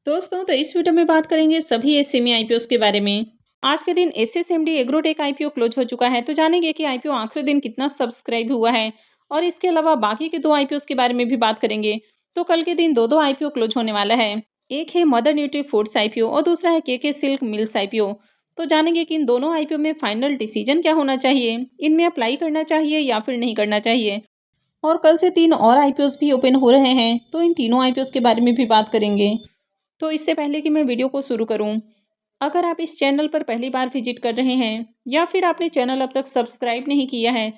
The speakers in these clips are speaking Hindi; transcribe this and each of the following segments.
दोस्तों तो इस वीडियो में बात करेंगे सभी एसएमई आईपीओस के बारे में। आज के दिन एसएसएमडी एग्रोटेक आईपीओ क्लोज हो चुका है, तो जानेंगे कि आईपीओ आखिरी दिन कितना सब्सक्राइब हुआ है और इसके अलावा बाकी के दो आईपीओस के बारे में भी बात करेंगे। तो कल के दिन दो आईपीओ क्लोज होने वाला है। एक है मदर न्यूट्री फूड्स आईपीओ और दूसरा है केके सिल्क मिल्स आईपीओ। तो जानेंगे कि इन दोनों आईपीओ में फाइनल डिसीजन क्या होना चाहिए, इनमें अप्लाई करना चाहिए या फिर नहीं करना चाहिए। और कल से तीन और आईपीओस भी ओपन हो रहे हैं, तो इन तीनों आईपीओस के बारे में भी बात करेंगे। तो इससे पहले कि मैं वीडियो को शुरू करूं, अगर आप इस चैनल पर पहली बार विजिट कर रहे हैं या फिर आपने चैनल अब तक सब्सक्राइब नहीं किया है,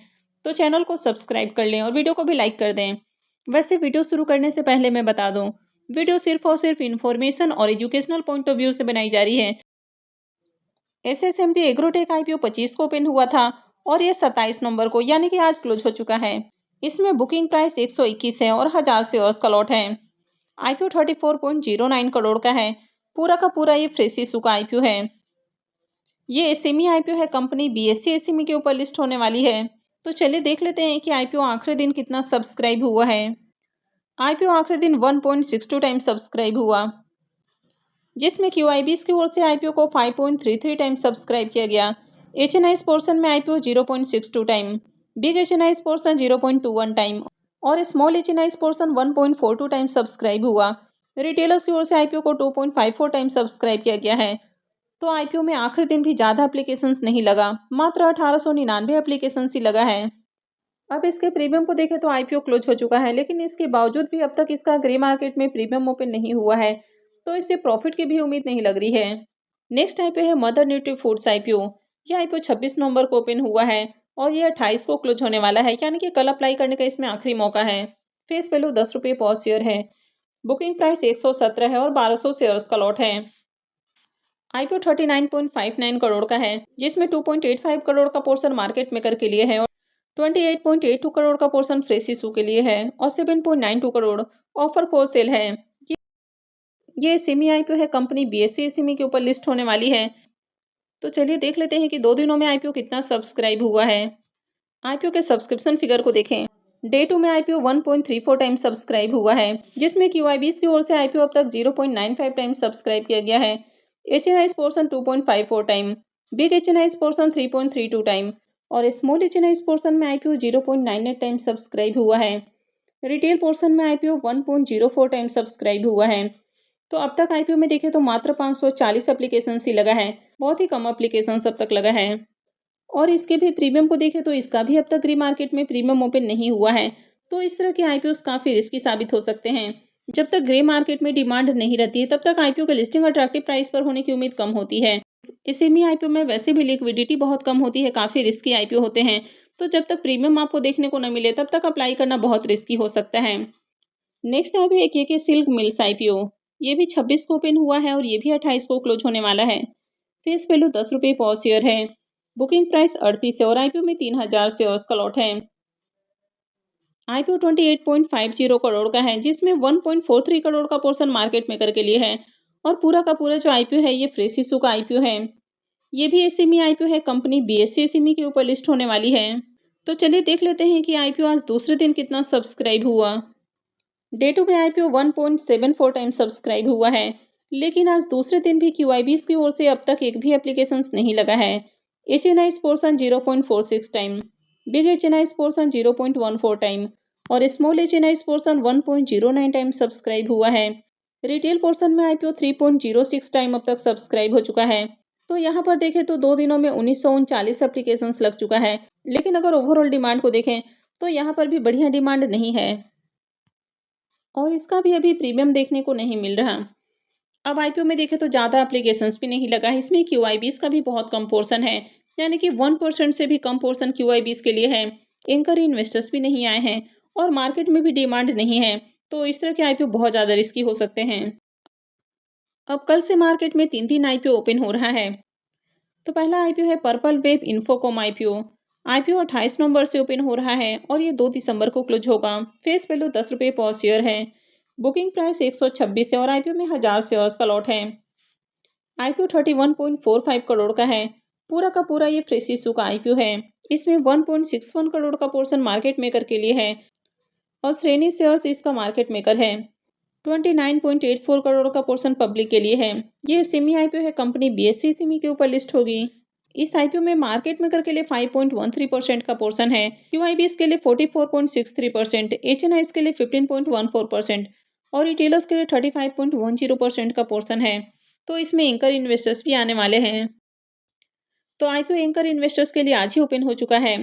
तो चैनल को सब्सक्राइब कर लें और वीडियो को भी लाइक कर दें। वैसे वीडियो शुरू करने से पहले मैं बता दूं, वीडियो सिर्फ और सिर्फ इन्फॉर्मेशन और एजुकेशनल पॉइंट ऑफ व्यू से बनाई जा रही है। एसएसएमडी एग्रोटेक आईपीओ 25 को ओपन हुआ था और ये 27 नवंबर को यानी कि आज क्लोज हो चुका है। इसमें बुकिंग प्राइस 121 है और 1000 शेयर्स का लॉट है। आईपीओ 34.09 करोड़ का है। पूरा का पूरा ये फ्रेश इशू का आईपीओ है। ये एसएमई आईपीओ है, कंपनी बीएससी एसएमई के ऊपर लिस्ट होने वाली है। तो चलिए देख लेते हैं कि आईपीओ आखिरी दिन कितना सब्सक्राइब हुआ है। आईपीओ आखिरी दिन 1.62 टाइम सब्सक्राइब हुआ, जिसमें क्यूआईबीस की ओर से आईपीओ को 5.33 टाइम सब्सक्राइब किया गया। एचएनआईस पोर्शन में IPO 0.62 time, big HNIs portion 0.21 time और small HNIs portion 1.42 time subscribe हुआ। रिटेलर्स की ओर से आईपीओ को 2.54 टाइम सब्सक्राइब किया गया है। तो आईपीओ में आखिरी दिन भी ज़्यादा एप्लीकेशंस नहीं लगा, मात्र 1899 एप्लीकेशंस ही लगा है। अब इसके प्रीमियम को देखें तो आईपीओ क्लोज हो चुका है, लेकिन इसके बावजूद भी अब तक इसका ग्रे मार्केट में प्रीमियम ओपन नहीं हुआ है, तो इससे प्रॉफिट की भी उम्मीद नहीं लग रही है। नेक्स्ट आईपीओ है मदर न्यूट्री फूड्स आईपीओ। यह आईपीओ 26 नवंबर को ओपन हुआ है और ये 28 को क्लोज होने वाला है, यानी कि कल अप्लाई करने का इसमें आखिरी मौका है। फेस वैल्यू 10 रुपये पर शेयर है। बुकिंग प्राइस 117 है और 1200 शेयर्स का लॉट है। आईपीओ 39.59 करोड़ का है, जिसमें 2.85 करोड़ का पोर्शन मार्केट मेकर के लिए है और 28.82 करोड़ का पोर्शन फ्रेश इशू के लिए है और 7.92 करोड़ ऑफर फॉर सेल है। ये सेमी आईपीओ है, कंपनी बीएससी सेमी के ऊपर लिस्ट होने वाली है। तो चलिए देख लेते हैं कि 2 दिनों में आईपीओ कितना सब्सक्राइब हुआ है। आईपीओ के सब्सक्रिप्शन फिगर को देखें। डे 2 में आईपीओ 1.34 टाइम सब्सक्राइब हुआ है, जिसमें क्यूआईबीस की ओर से आईपीओ अब तक 0.95 टाइम सब्सक्राइब किया गया है। HNIs portion 2.54 time, big HNIs portion 3.32 time और स्मॉल एचएनआईस पोर्शन में आईपीओ 0.98 टाइम सब्सक्राइब हुआ है। रिटेल पोर्शन में आईपीओ 1.04 टाइम सब्सक्राइब हुआ है। तो अब तक आईपीओ में देखें तो मात्र 540 एप्लीकेशन ही लगा है, बहुत ही कम एप्लीकेशन अब तक लगा है। और इसके भी प्रीमियम को देखें तो इसका भी अब तक ग्रे मार्केट में प्रीमियम ओपन नहीं हुआ है। तो इस तरह के आईपीओस काफ़ी रिस्की साबित हो सकते हैं। जब तक ग्रे मार्केट में डिमांड नहीं रहती है, तब तक आईपीओ की लिस्टिंग अट्रैक्टिव प्राइस पर होने की उम्मीद कम होती है। एसएमई आईपीओ में वैसे भी लिक्विडिटी बहुत कम होती है, काफ़ी रिस्की आईपीओ होते हैं। तो जब तक प्रीमियम आपको देखने को न मिले, तब तक अप्लाई करना बहुत रिस्की हो सकता है। नेक्स्ट आईपीओ है केके सिल्क मिल्स आईपीओ। ये भी 26 को ओपन हुआ है और ये भी 28 को क्लोज होने वाला है। फेस वैल्यू 10 रुपये पर शेयर है। बुकिंग प्राइस 38 है और आईपीओ में 3000 शेयर्स का लॉट है। आईपीओ 28.50 करोड़ का है, जिसमें 1.43 करोड़ का पोर्शन मार्केट मेकर के लिए है और पूरा का पूरा जो आईपीओ है ये फ्रेश इशू का आईपीओ है। ये भी एसएमई आईपीओ है, कंपनी बीएससी एसएमई के ऊपर लिस्ट होने वाली है। तो चलिए देख लेते हैं कि आईपीओ आज दूसरे दिन कितना सब्सक्राइब हुआ। डे 2 में आईपीओ 1.74 टाइम सब्सक्राइब हुआ है, लेकिन आज दूसरे दिन भी क्यूआईबीस की ओर से अब तक एक भी एप्लीकेशंस नहीं लगा है। HNIs portion 0.46 time, big HNIs portion 0.14 time और small HNIs portion 1.09 time subscribe हुआ है। रिटेल पोर्शन में आईपीओ 3.06 टाइम अब तक सब्सक्राइब हो चुका है। तो यहाँ पर देखें तो 2 दिनों में 1939 एप्लीकेशंस लग चुका है, लेकिन अगर ओवरऑल डिमांड को देखें तो यहाँ पर भी बढ़िया डिमांड नहीं है और इसका भी अभी प्रीमियम देखने को नहीं मिल रहा। अब आईपीओ में देखें तो ज़्यादा एप्लीकेशंस भी नहीं लगा है, इसमें क्यूआईबीस का भी बहुत कम पोर्शन है, यानी कि 1% से भी कम पोर्शन क्यूआईबीस के लिए है। एंकर इन्वेस्टर्स भी नहीं आए हैं और मार्केट में भी डिमांड नहीं है, तो इस तरह के आईपीओ बहुत ज़्यादा रिस्की हो सकते हैं। अब कल से मार्केट में 3 आईपीओ ओपन हो रहा है। तो पहला आईपीओ है purple web Infocom IPO. IPO 28 नवंबर से ओपन हो रहा है और ये 2 दिसंबर को क्लोज होगा। फेस वैल्यू 10 रुपये पर शेयर है। बुकिंग प्राइस 126 है और आईपीओ में 1000 शेयर्स का लॉट है। आईपीओ 31.45 करोड़ का है। पूरा का पूरा ये फ्रेश इशू का आईपीओ है। इसमें 1.61 करोड़ का पोर्शन मार्केट मेकर के लिए है और श्रेणी शेयर्स इसका मार्केट मेकर है। 29.84 करोड़ का पोर्शन पब्लिक के लिए है। ये सेमी आईपीओ है, कंपनी बीएसई सेमी के ऊपर लिस्ट होगी। इस आईपीओ में मार्केट मेकर के लिए 5.13% का पोर्शन है, क्यूआईबीएस के लिए 44.63%, एचएनआईएस के लिए 15.14% और रिटेलर्स के लिए 35.10% का पोर्शन है। तो इसमें एंकर इन्वेस्टर्स भी आने वाले हैं। तो आईपीओ एंकर इन्वेस्टर्स के लिए आज ही ओपन हो चुका है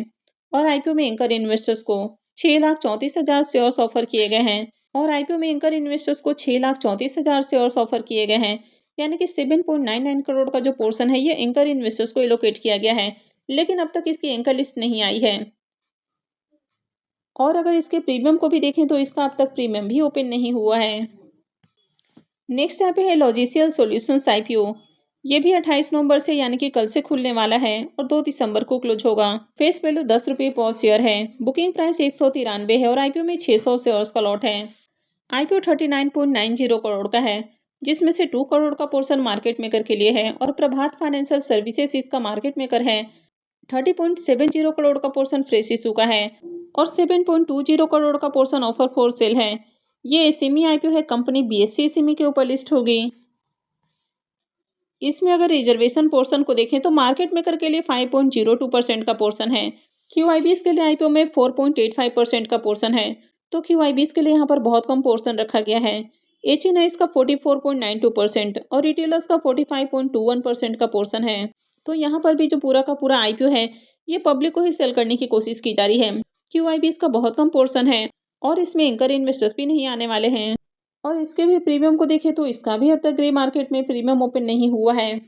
और आईपीओ में एंकर इन्वेस्टर्स को 6,34,000 शेयर्स ऑफर किए गए हैं और आईपीओ में एंकर इन्वेस्टर्स को 6,34,000 शेयर्स ऑफर किए गए हैं, यानी कि 7.99 करोड़ का जो पोर्शन है ये एंकर इन्वेस्टर्स को एलोकेट किया गया है, लेकिन अब तक इसकी एंकर लिस्ट नहीं आई है। और अगर इसके प्रीमियम को भी देखें तो इसका अब तक प्रीमियम भी ओपन नहीं हुआ है। नेक्स्ट यहाँ पे है लॉजिस्टियल सॉल्यूशंस आईपीओ। ये भी 28 नवंबर से यानी कि कल से खुलने वाला है और 2 दिसंबर को क्लोज होगा। फेस वैल्यू 10 रुपये पर शेयर है। बुकिंग प्राइस 193 है और आईपीओ में 600 शेयर्स का लॉट है। आईपीओ 39.90 करोड़ का है, जिसमें से 2 करोड़ का पोर्शन मार्केट मेकर के लिए है और प्रभात फाइनेंशियल सर्विसेज इसका मार्केट मेकर है। 30.70 करोड़ का पोर्शन फ्रेश इशू का है और 7.20 करोड़ का पोर्शन ऑफर फॉर सेल है। ये एसएमई आईपीओ है, कंपनी बीएसई एसएमई के ऊपर लिस्ट होगी। इसमें अगर रिजर्वेशन पोर्शन को देखें तो मार्केट मेकर के लिए 5.02% का पोर्शन है। क्यूआईबीएस के लिए आईपीओ में 4.85% का पोर्शन है। तो क्यूआईबीएस के लिए यहाँ पर बहुत कम पोर्शन रखा गया है। एचएनआईएस का 44.92% और रिटेलर्स का 45.21% का पोर्शन है। तो यहाँ पर भी जो पूरा का पूरा आईपीओ है ये पब्लिक को ही सेल करने की कोशिश की जा रही है। क्यूआईबीएस का बहुत कम पोर्शन है और इसमें एंकर इन्वेस्टर्स भी नहीं आने वाले हैं। और इसके भी प्रीमियम को देखें तो इसका भी अब तक ग्रे मार्केट में प्रीमियम ओपन नहीं हुआ है।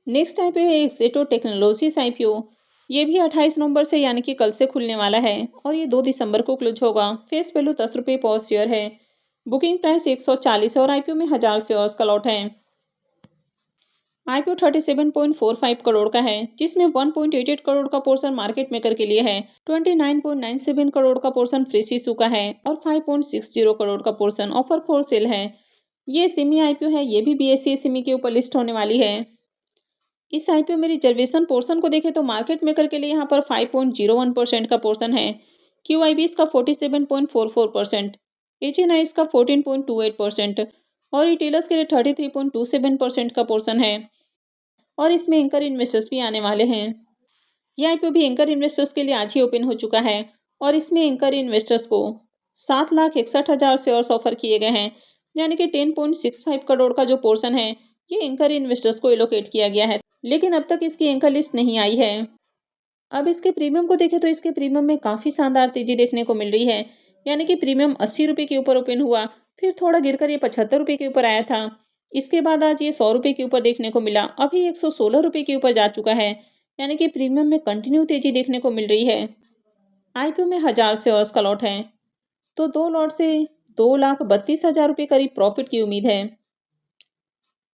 नेक्स्ट आईपीओ है एक्सेटो टेक्नोलॉजीज आईपीओ। ये भी 28 नवंबर से यानी कि कल से खुलने वाला है और ये 2 दिसंबर को क्लोज होगा। फेस वैल्यू 10 रुपये पर शेयर है। बुकिंग प्राइस 140 है और आईपीओ में 1000 शेयर्स का लॉट है। आईपीओ 37.45 करोड़ का है, जिसमें 1.88 करोड़ का पोर्शन मार्केट मेकर के लिए है, 29.97 करोड़ का पोर्शन फ्रेश इशू का है और 5.60 करोड़ का पोर्शन ऑफर फॉर सेल है। ये सेमी आईपीओ है, ये भी बीएसई सेमी के ऊपर लिस्ट होने वाली है। इस आईपीओ में रिजर्वेशन पोर्शन को देखें तो मार्केट मेकर के लिए यहाँ पर 5.01% का पोर्शन है। क्यूआईबीएस का 47.44%, एचएनआईएस का 14.28% और रिटेलर्स के लिए 33.27% का पोर्शन है और इसमें एंकर इन्वेस्टर्स भी आने वाले हैं। यह आईपीओ भी एंकर इन्वेस्टर्स के लिए आज ही ओपन हो चुका है और इसमें एंकर इन्वेस्टर्स को 7,61,000 शेयर्स ऑफर किए गए हैं, यानी कि 10.65 करोड़ का जो पोर्शन है ये एंकर इन्वेस्टर्स को एलोकेट किया गया है, लेकिन अब तक इसकी एंकर लिस्ट नहीं आई है। अब इसके प्रीमियम को देखें तो इसके प्रीमियम में काफ़ी शानदार तेजी देखने को मिल रही है, यानी कि प्रीमियम 80 रुपये के ऊपर ओपन हुआ, फिर थोड़ा गिरकर ये 75 रुपये के ऊपर आया था। इसके बाद आज ये 100 रुपये के ऊपर देखने को मिला, अभी 116 रुपये के ऊपर जा चुका है, यानी कि प्रीमियम में कंटिन्यू तेजी देखने को मिल रही है। आईपीओ में 1000 शेयर्स का लॉट है, तो 2 लॉट से 2,32,000 रुपये करीब प्रॉफिट की उम्मीद है।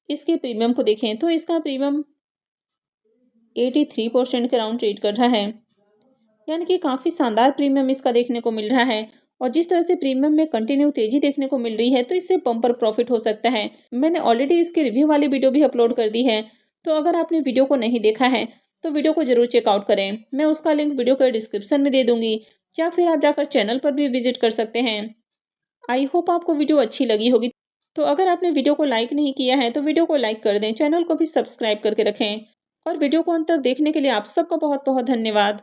इसके प्रीमियम को देखें तो इसका प्रीमियम 83% के राउंड ट्रेड कर रहा है, यानी कि काफ़ी शानदार प्रीमियम इसका देखने को मिल रहा है। और जिस तरह से प्रीमियम में कंटिन्यू तेजी देखने को मिल रही है तो इससे बम्पर प्रॉफिट हो सकता है। मैंने ऑलरेडी इसके रिव्यू वाली वीडियो भी अपलोड कर दी है, तो अगर आपने वीडियो को नहीं देखा है तो वीडियो को जरूर चेकआउट करें। मैं उसका लिंक वीडियो के डिस्क्रिप्शन में दे दूंगी, या फिर आप जाकर चैनल पर भी विजिट कर सकते हैं। आई होप आपको वीडियो अच्छी लगी होगी। तो अगर आपने वीडियो को लाइक नहीं किया है तो वीडियो को लाइक कर दें, चैनल को भी सब्सक्राइब करके रखें और वीडियो को अंत तक देखने के लिए आप सबका बहुत बहुत धन्यवाद।